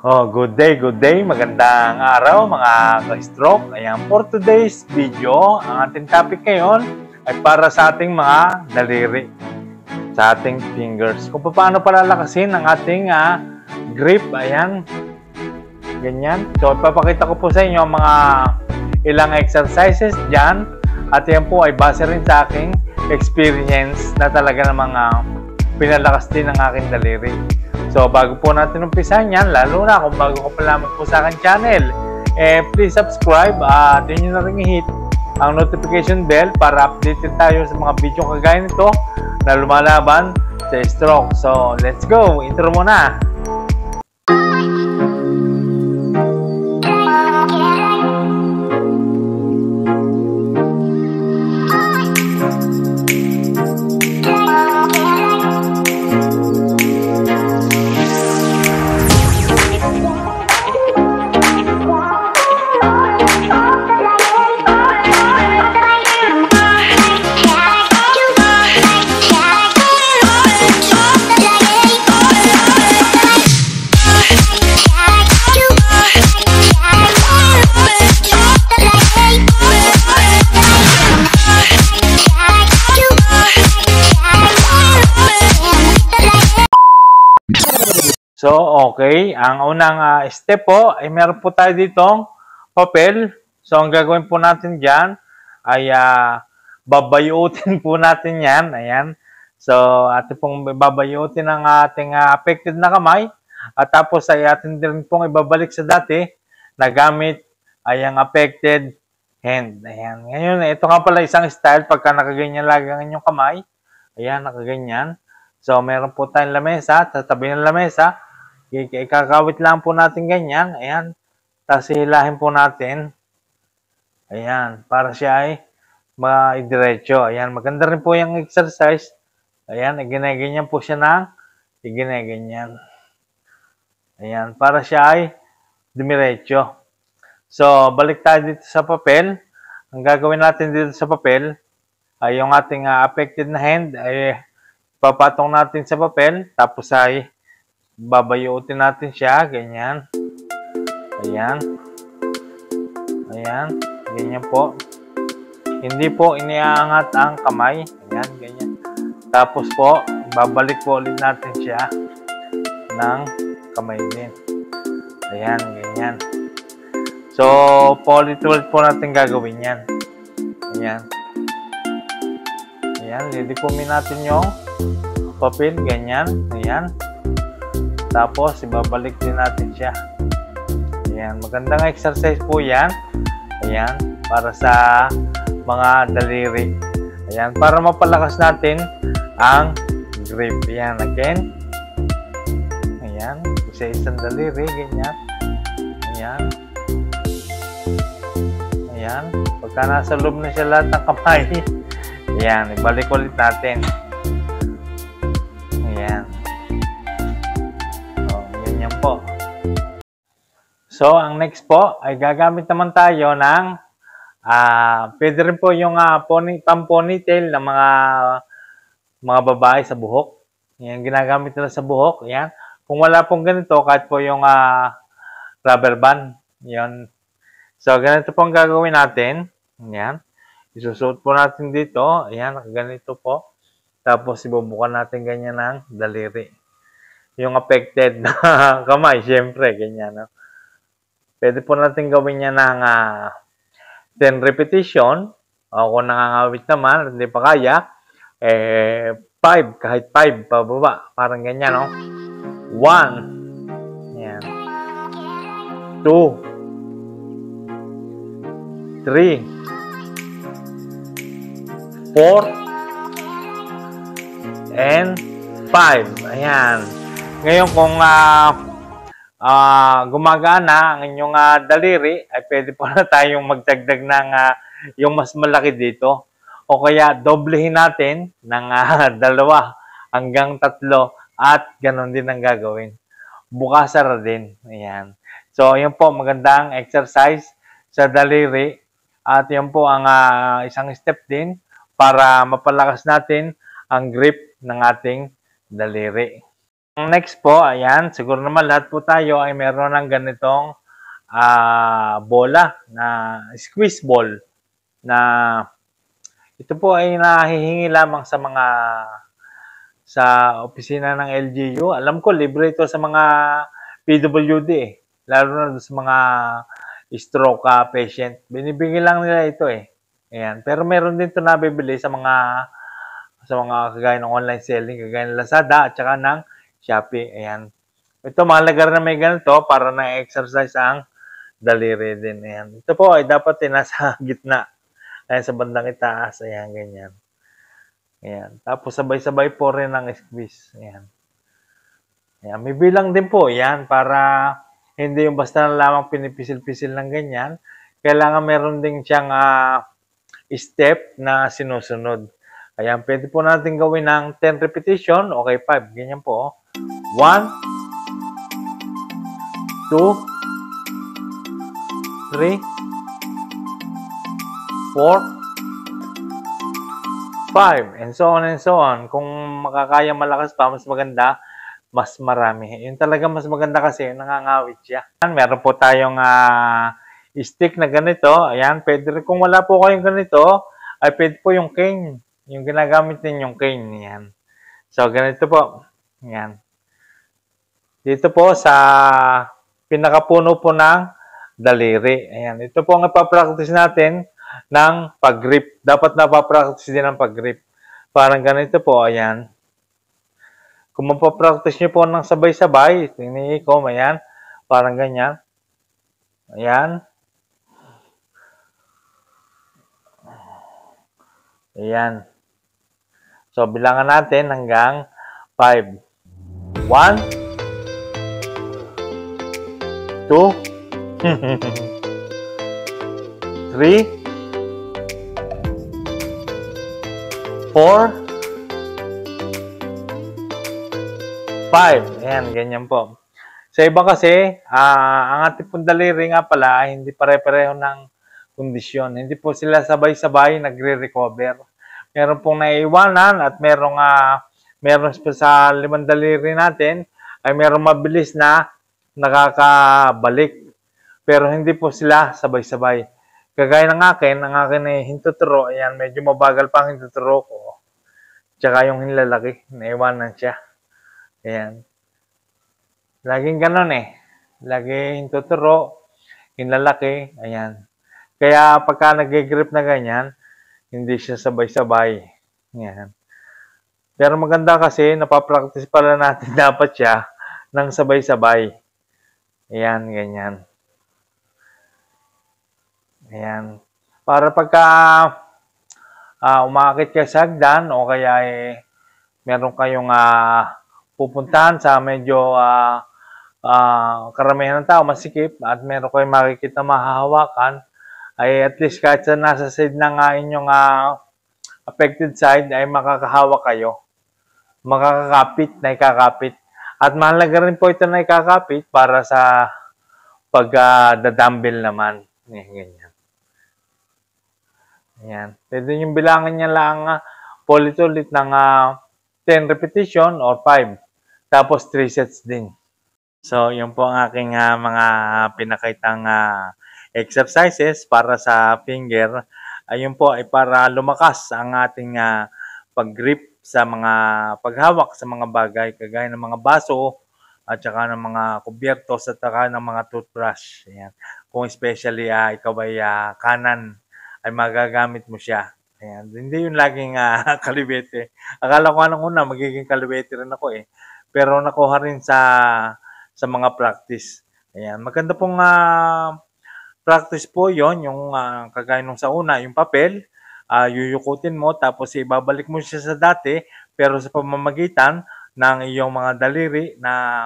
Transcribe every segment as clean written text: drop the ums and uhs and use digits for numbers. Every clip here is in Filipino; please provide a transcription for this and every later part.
Good day. Magandang araw mga ka-stroke. Ayan, for today's video, ang ating topic ngayon ay para sa ating mga daliri, sa ating fingers. Kung paano palalakasin ang ating grip. Ayan, ganyan. So, ipapakita ko po sa inyo mga ilang exercises dyan. At yan po ay base rin sa aking experience na talaga ng mga pinalakas din ng aking daliri. So, bago po natin umpisahan yan, lalo na kung bago ka pa lamang po sa aking channel, please subscribe at yun na rin i-hit ang notification bell para updated tayo sa mga video kagaya nito na lumalaban sa stroke. So, let's go! Intro muna! So, okay. Ang unang step po, ay meron po tayo ditong papel. So, ang gagawin po natin dyan ay babayutin po natin yan. Ayan. So, atin pong babayutin ang ating affected na kamay. At tapos ay atin din pong ibabalik sa dati na gamit ay ang affected hand. Ayan. Ngayon, ito nga pala isang style pagka nakaganyan lagi ang inyong kamay. Ayan, nakaganyan. So, meron po tayong lamesa. Sa tabi ng lamesa, ikakawit lang po natin ganyan. Ayan. Tapos hilahin po natin. Ayan. Para siya ay maidiretso. Ayan. Maganda rin po yung exercise. Ayan. Ginaganyan po siya ng ginaganyan. Ayan. Para siya ay dumiretso. So, balik tayo dito sa papel. Ang gagawin natin dito sa papel ay yung ating affected na hand ay papatong natin sa papel. Tapos ay babayutin natin siya, ganyan. Ayan. Ayan. Ganyan po. Hindi po iniaangat ang kamay. Ayan, ganyan. Tapos po, babalik po ulit natin siya ng kamay din. Ayan, ganyan. So, ulit po natin gagawin yan. Ayan. Ayan, lidipumin natin yung papel, ganyan. Ayan. Tapos, ibabalik din natin siya. Ayan. Magandang exercise po yan. Ayan. Para sa mga daliri. Ayan. Para mapalakas natin ang grip. Ayan. Again. Ayan. Isa-isang daliri. Ganyan. Ayan. Ayan. Pagka nasa loob na siya lahat ng kamay. Ayan. Ibalik ulit natin. Ayan. Po. So, ang next po ay gagamit naman tayo ng pwede rin po yung pang-ponytail ng mga babae sa buhok. Yan, ginagamit nila sa buhok. Yan. Kung wala pong ganito, kahit po yung rubber band. Yan. So, ganito po ang gagawin natin. Yan. Isusuot po natin dito. Ayan, ganito po. Tapos, ibubukan natin ganyan ng daliri. Yung affected na kamay, syempre, ganyan. No? Pwede po natin gawin yan ng 10 repetition. O kung nangangawit naman, hindi pa kaya, 5, kahit 5, pababa. Parang ganyan, no? 1. Yan. 2. 3. 4. And 5. Ayan. Ngayon, kung gumagana ang inyong daliri, ay pwede po na tayong magdagdag ng yung mas malaki dito. O kaya, doblehin natin ng 2 hanggang 3 at ganon din ang gagawin. Bukasara din. Ayan. So, yun po, magandang exercise sa daliri. At yun po ang isang step din para mapalakas natin ang grip ng ating daliri. Next po, ayan, siguro naman lahat po tayo ay meron ng ganitong bola na squeeze ball na ito po ay nahihingi lamang sa opisina ng LGU. Alam ko libre ito sa mga PWD eh. Lalo na sa mga stroke patient. Binibigyan lang nila ito eh. Ayan. Pero meron din ito nabibili sa mga kagaya ng online selling, kagaya ng Lazada at saka ng Shopee. Ayan. Ito, mahalaga rin na may ganito para na-exercise ang daliri din. Ayan. Ito po ay dapat nasa gitna. Ayan, sa bandang itaas. Ayan, ganyan. Ayan. Tapos sabay-sabay po rin ang squeeze. Ayan. Ayan. May bilang din po. Ayan. Para hindi yung basta na lamang pinipisil-pisil ng ganyan. Kailangan meron din siyang step na sinusunod. Ayan. Pwede po natin gawin ng 10 repetition. Okay, 5. Ganyan po. 1, 2, 3, 4, 5, and so on and so on. Kung makakaya malakas pa, mas maganda, mas marami. Yun talaga mas maganda kasi, nangangawit siya. Meron po tayong stick na ganito. Ayan, pwede rin. Kung wala po kayong ganito, ay pwede po yung cane. Yung ginagamit ninyong cane. Ayan. So, ganito po. Ayan. Dito po sa pinakapuno po ng daliri. Ayan. Ito po ang ipapractice natin ng pag-grip. Dapat napapractice din ang pag-grip. Parang ganito po. Ayan. Kung mapapractice nyo po ng sabay-sabay, tingnan ko, ayan. Parang ganyan. Ayan. Ayan. So, bilangan natin hanggang 5. 1, 2, 3, 4, 5, ayan, ganyan po. Sa iba kasi, ang ating pong daliri nga pala ay hindi pare-pareho ng kondisyon. Hindi po sila sabay-sabay nagre-recover. Meron pong naiiwanan at meron po sa limang daliri natin ay meron mabilis na nakakabalik. Pero hindi po sila sabay-sabay. Kagaya ng akin, ang akin ay hintuturo. Ayan, medyo mabagal pa ang hintuturo ko. Tsaka yung hinlalaki, naiwanan siya. Ayan. Laging ganon eh. Lagi hintuturo, hinlalaki. Ayan. Kaya pagka nag-grip na ganyan, hindi siya sabay-sabay. Ayan. Pero maganda kasi, napapractice pala natin dapat siya ng sabay-sabay. Ayan, ganyan. Ayan. Para pagka umakit ka sa hagdan o kaya meron kayong pupuntahan sa medyo karamihan ng tao masikip at meron kayong makikita mahahawakan, ay at least kahit sa nasa side ng inyong affected side ay makakahawak kayo. Makakakapit na ikakapit. At mahalaga rin po ito na ikakapit para sa pag-dumbbell naman. Ganyan. Ayan. Pwede yung bilangan niya lang ulit-ulit ng 10 repetition or 5. Tapos 3 sets din. So, yun po ang aking mga pinakaitang exercises para sa finger. Ayun po ay para lumakas ang ating pag-grip sa mga paghawak sa mga bagay kagaya ng mga baso at saka ng mga kubyertos at saka ng mga toothbrush. Ayan. Kung especially ikaw ay kanan ay magagamit mo siya. Ayan. Hindi yung laging kalibete. Akala ko nung una magiging kalibete rin ako eh. Pero nakuha rin sa mga practice. Ayan. Maganda pong practice po yon yung kagaya nung sa una, yung papel, yuyukutin mo tapos ibabalik mo siya sa dati pero sa pamamagitan ng iyong mga daliri na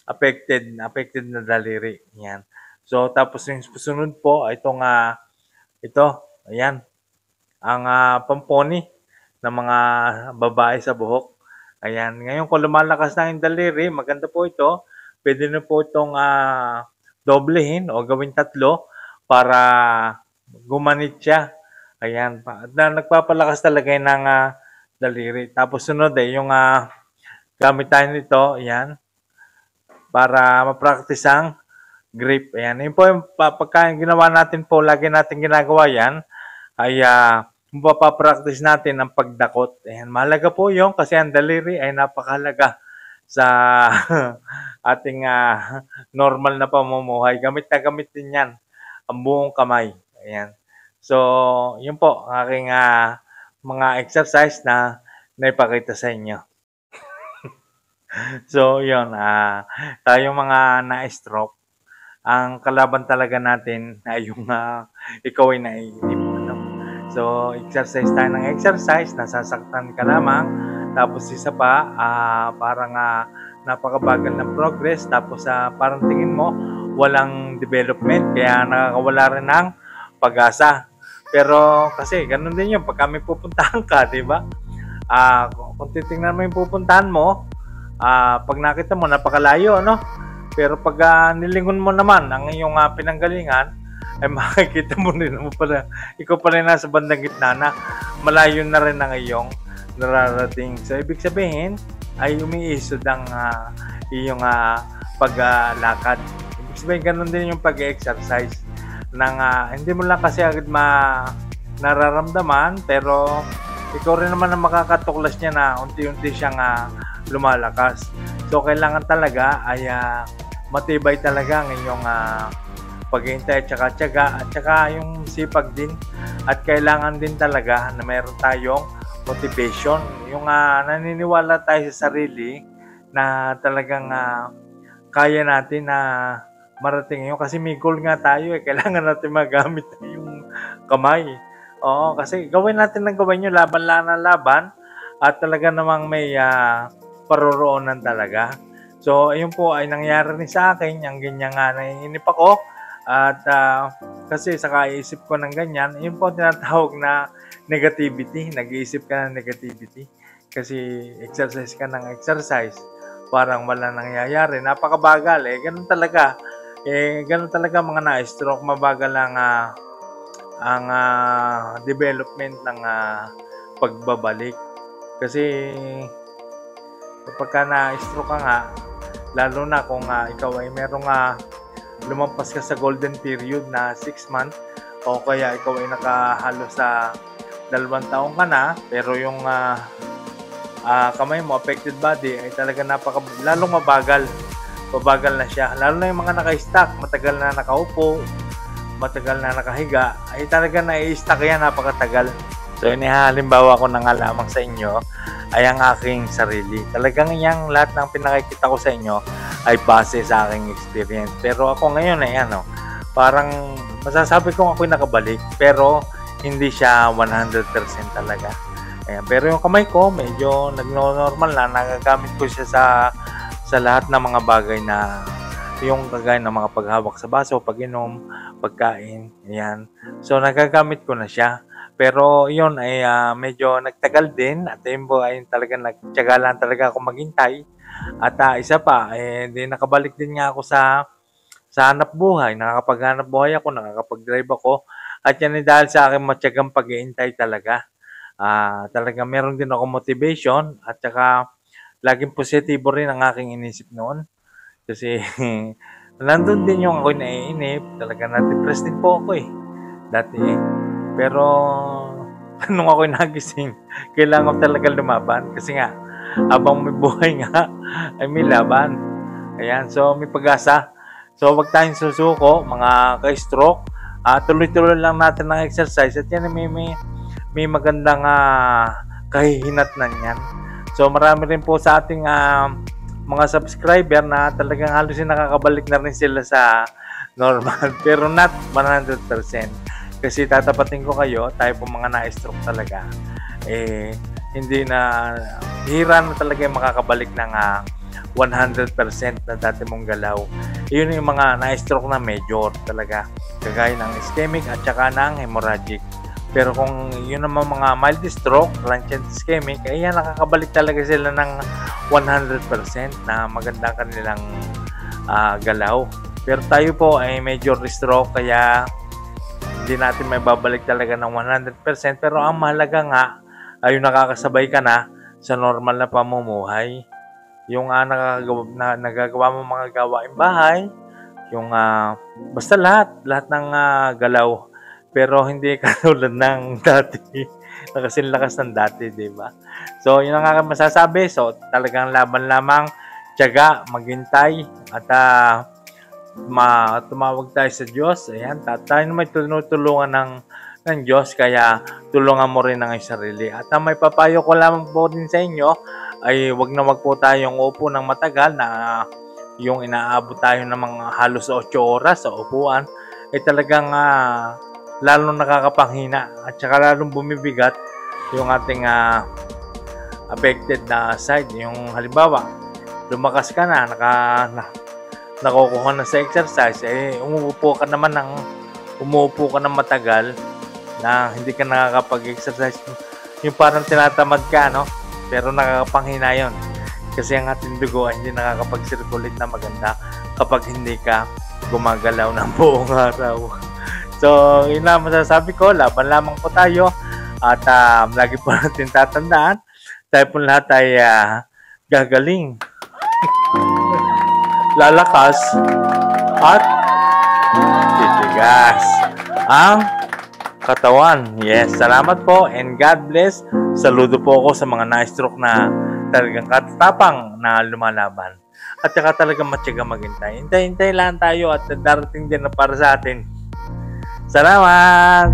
affected na daliri. Ayan. So tapos yung susunod po itong ito, ayan. Ang pamponi ng mga babae sa buhok. Ayan. Ngayon kung lumalakas na yung daliri, maganda po ito. Pwede na po itong doblehin o gawin 3 para gumanit siya. Ayan. Nagpapalakas talaga ng daliri. Tapos sunod yung Gamit tayo nito, ayan, para ma-practice ang grip. Ayan, yun po yung pagka ginawa natin po, lagi natin ginagawa yan, ay mapapractice natin ang pagdakot. Ayan, mahalaga po yung kasi ang daliri ay napakahalaga sa ating normal na pamumuhay. Gamit na gamit din yan ang buong kamay. Ayan. So, yun po ang aking mga exercise na naipakita sa inyo. So, yun. Tayong mga na-stroke, ang kalaban talaga natin ay yung ikaw ay naiinip. No? So, exercise tayo ng exercise, nasasaktan ka lamang. Tapos isa pa, parang napakabagal ng progress. Tapos parang tingin mo, walang development. Kaya nakakawala rin ng pag-asa. Pero kasi ganun din yun pag kami pupuntahan ka, di ba? Kung titingnan mo yung pupuntahan mo, pag nakita mo napakalayo, no? Pero pag nilingon mo naman ang iyong pinanggalingan, ay makikita mo rin mo pala, ikaw pala nasa bandang gitna na malayo na rin ang iyong nararating. So, ibig sabihin, ay umiisod ang iyong paglakad. Ibig sabihin, ganun din yung pag-exercise. Hindi mo lang kasi agad nararamdaman, pero ikaw rin naman ang makakatuklas niya na unti-unti siyang lumalakas. So, kailangan talaga ay matibay talaga ang iyong paghihintay at saka tiyaga at saka yung sipag din. At kailangan din talaga na meron tayong motivation. Yung naniniwala tayo sa sarili na talagang kaya natin na marating yun. Kasi may goal nga tayo kailangan natin magamit yung kamay. Oo, kasi gawin natin ng gawin yung laban lang ng laban at talaga namang may paroroonan talaga. So, ayun po ay nangyari rin sa akin, yung ganyan naiinip ako at kasi sa kaisip ko ng ganyan, yun po tinatawag na negativity, nag-iisip ka ng negativity kasi exercise ka ng exercise, parang wala nangyayari, napakabagal ganun talaga. Ganun talaga mga na-stroke, mabagal ang development ng pagbabalik. Kasi kapag na-stroke ka nga, lalo na kung ikaw ay merong lumampas ka sa golden period na 6 months o kaya ikaw ay nakahalo sa 2 taon ka na, pero yung kamay mo, affected body, ay talaga lalong mabagal na siya. Lalo na yung mga naka-stack, matagal na nakaupo, matagal na nakahiga, ay talaga na-i-stack yan, napakatagal. So, inihalimbawa ko na nga lamang sa inyo ay ang aking sarili. Talagang yang lahat ng pinakikita ko sa inyo ay base sa aking experience. Pero ako ngayon ay parang masasabi kong ako'y nakabalik, pero hindi siya 100% talaga. Ayan. Pero yung kamay ko, medyo nag-normal na, nagagamit ko siya sa lahat ng mga bagay na yung kagaya ng mga paghawak sa baso, pag-inom, pagkain, ayan. So, nagagamit ko na siya. Pero yun ay medyo nagtagal din at yun po ay talagang nagtiyaga lang talaga ako maghintay. At isa pa, nakabalik din nga ako sa hanap buhay. Nakakapaghanap buhay ako, nakakapag-drive ako. At yan ay dahil sa aking matyagang pag-iintay talaga. Talaga meron din ako motivation at saka laging positibo rin ang aking inisip noon. Kasi nandun din yung ako'y naiinip. Talaga na-depressed din po ako dati Pero nung ako'y nagising, kailangan ko talaga lumaban. Kasi nga, habang may buhay nga, ay may laban. Ayan, so may pag-asa. So wag tayong susuko, mga ka-stroke. Tuloy-tuloy lang natin ng exercise. At yan may magandang kahihinatnan yan. So marami rin po sa ating mga subscriber na talagang halos nakakabalik na rin sila sa normal. Pero not 100%. Kasi tatapatin ko kayo, tayo po mga na-stroke talaga, hindi na, hira na talaga yung makakabalik ng 100% na dati mong galaw. Yun yung mga na-stroke na major talaga, kagaya ng ischemic at saka ng hemorrhagic. Pero kung yun naman mga mild stroke, transient ischemic, yan nakakabalik talaga sila ng 100% na maganda kanilang galaw. Pero tayo po ay major stroke, kaya hindi natin may babalik talaga ng 100%, pero ang mahalaga nga ay yung nakakasabay ka na sa normal na pamumuhay. yung nagagawa mo mga gawaing bahay, yung basta lahat ng galaw. Pero hindi katulad ng dati, na kasing lakas ng dati, di ba? So, yun ang aking masasabi. So, talagang laban lamang, tiyaga, maghintay, at tumawag tayo sa Diyos. Ayan, tayo naman tinutulungan ng Diyos, kaya tulungan mo rin ang sarili. At ang may papayo ko lamang po din sa inyo, ay wag po tayong upo ng matagal na yung inaabot tayo ng mga halos 8 oras sa upuan, ay talagang lalong nakakapanghina at saka lalong bumibigat yung ating affected na side. Yung halimbawa, lumakas ka na, nakukuha na sa exercise, umuupo ka ng matagal na hindi ka nakakapag-exercise. Yung parang tinatamad ka, no? Pero nakakapanghina yun. Kasi ang ating dugo ay hindi nakakapag-circulate na maganda kapag hindi ka gumagalaw ng buong araw. So, yun lang masasabi ko. Laban lamang po tayo. At lagi po natin tatandaan, tayo po lahat ay gagaling, lalakas, at titigas ang katawan. Yes, salamat po and God bless. Saludo po ako sa mga na-stroke na talagang katatapang na lumalaban. At saka talagang matyaga maghintay. Hintay lang tayo at darating din na para sa atin. Salamat!